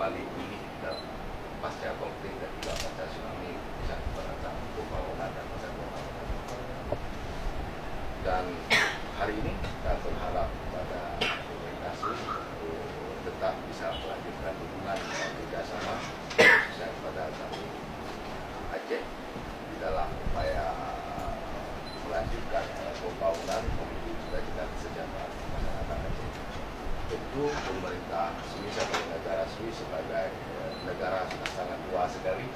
kembali pulih dalam pasca konflik dan juga pasca tsunami bisa terancam pembangunan dan masa depan. Dan hari ini kita berharap pada pemerintah Swiss untuk tetap bisa melanjutkan hubungan dan kerjasama khususnya kepada kami Aceh di dalam upaya melanjutkan pembangunan menuju cita-cita kesejahteraan masyarakat Aceh. Tentu pemerintah Swiss atau negara Swiss sebagai negara sangat luas sekali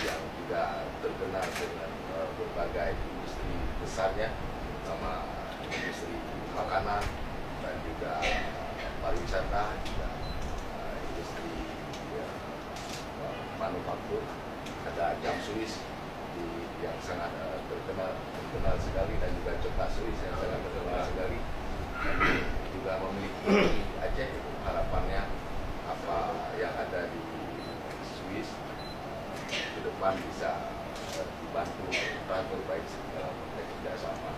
yang juga terkenal dengan berbagai industri besarnya, terutama industri makanan dan juga pariwisata, juga industri manufaktur. Ada Jam Swiss yang sangat terkenal sekali dan juga Coklat Swiss yang sangat terkenal sekali. Dan juga memiliki Aceh, harapannya apa yang ada di Swiss ke depan bisa dibantu transfer baik dalam konteks kerjasama,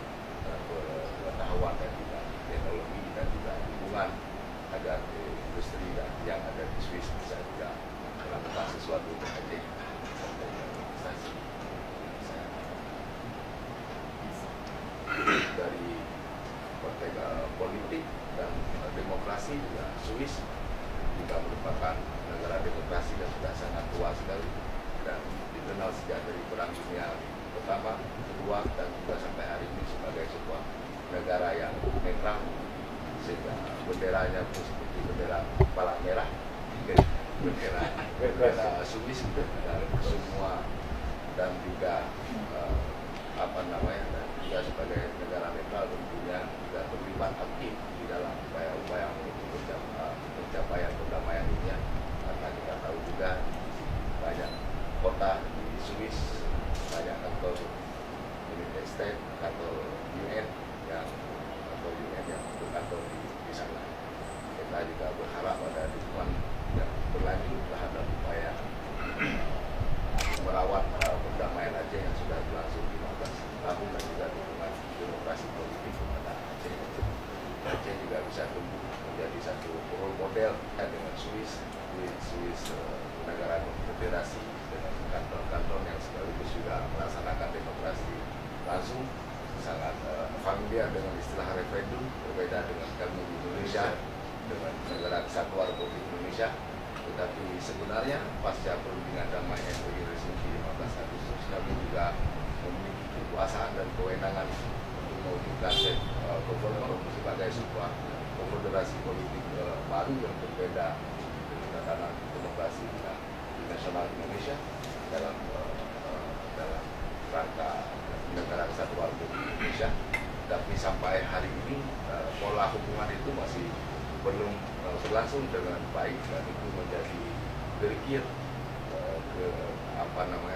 pengetahuan dan juga teknologi dan juga hubungan agar industri yang ada di Swiss bisa juga melakukan sesuatu untuk Aceh. Dari konteks politik dan demokrasi juga Swiss juga merupakan negara demokrasi yang sudah sangat luas sekali dan dikenal sejak dari Perang Dunia Pertama, Kedua dan juga sampai hari ini sebagai sebuah negara yang netral, sehingga benderanya pun seperti bendera kepala merah, bendera Swiss dan semua, dan juga dan juga sebagai negara netral tentunya juga terlibat aktif di dalam upaya-upaya menuju pencapaian perdamaian dunia, karena kita tahu juga banyak kota di Swiss, banyak kantor United States, kantor UN yang berkantor di sana. Kita juga berharap pada dukungan yang berlanjut terhadap upaya merawat perdamaian Aceh yang sudah berlangsung 15 tahun dan juga dukungan demokrasi politik kepada Aceh. Aceh juga bisa tumbuh menjadi satu role model dengan Swiss negara konfederasi dengan kantor-kantor yang sekaligus juga melaksanakan demokrasi langsung, sangat familiar dengan istilah referendum, berbeda dengan kami di Indonesia dengan negara kesatuan Republik Indonesia. Tetapi sebenarnya pasca perundingan damai MOU resolusi 15 Agustus kami juga memiliki kekuasaan dan kewenangan untuk mewujudkan government sebagai sebuah konfederasi politik baru yang berbeda dengan tatanan demokrasi di nasional Indonesia dalam rangka negara kesatuan Republik Indonesia. Tapi sampai hari ini pola hubungan itu masih belum berlangsung dengan baik dan itu menjadi gergir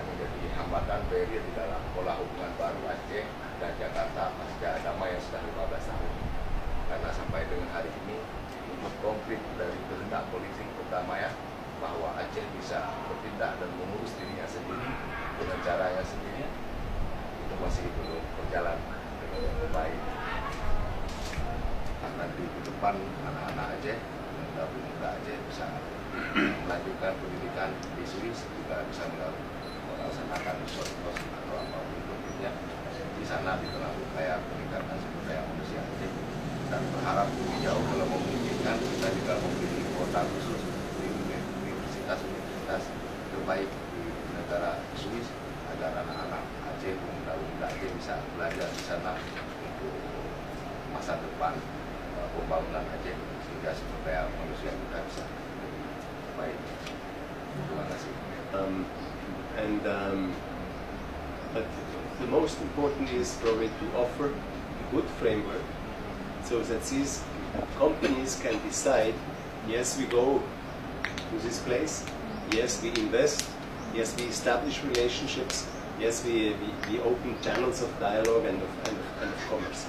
menjadi hambatan barrier di dalam pola hubungan baru Aceh dan Jakarta pasca damai yang sudah 15 tahun. Karena sampai dengan hari ini untuk konflik dari kehendak politik perdamaian bahwa Aceh bisa bertindak dan mengurus dirinya sendiri dengan caranya sendiri, itu masih belum berjalan dengan baik. Nanti di depan anak-anak Aceh dan pemuda Aceh bisa melanjutkan pendidikan di Swiss, juga bisa melaksanakan kos atau apapun bentuknya di sana di tengah upaya peningkatan sumber daya manusia Aceh. Dan berharap lebih jauh kalau memungkinkan kita juga memiliki kuota khusus di universitas terbaik di negara Swiss agar anak-anak Aceh, pemuda-pemuda Aceh bisa belajar di sana untuk masa depan pembangunan Aceh sehingga sumber daya manusia kita bisa baik. Terima kasih. But the most important is probably to offer a good framework so that these companies can decide, yes, we go to this place, yes, we invest, yes, we establish relationships, yes, we open channels of dialogue and of commerce.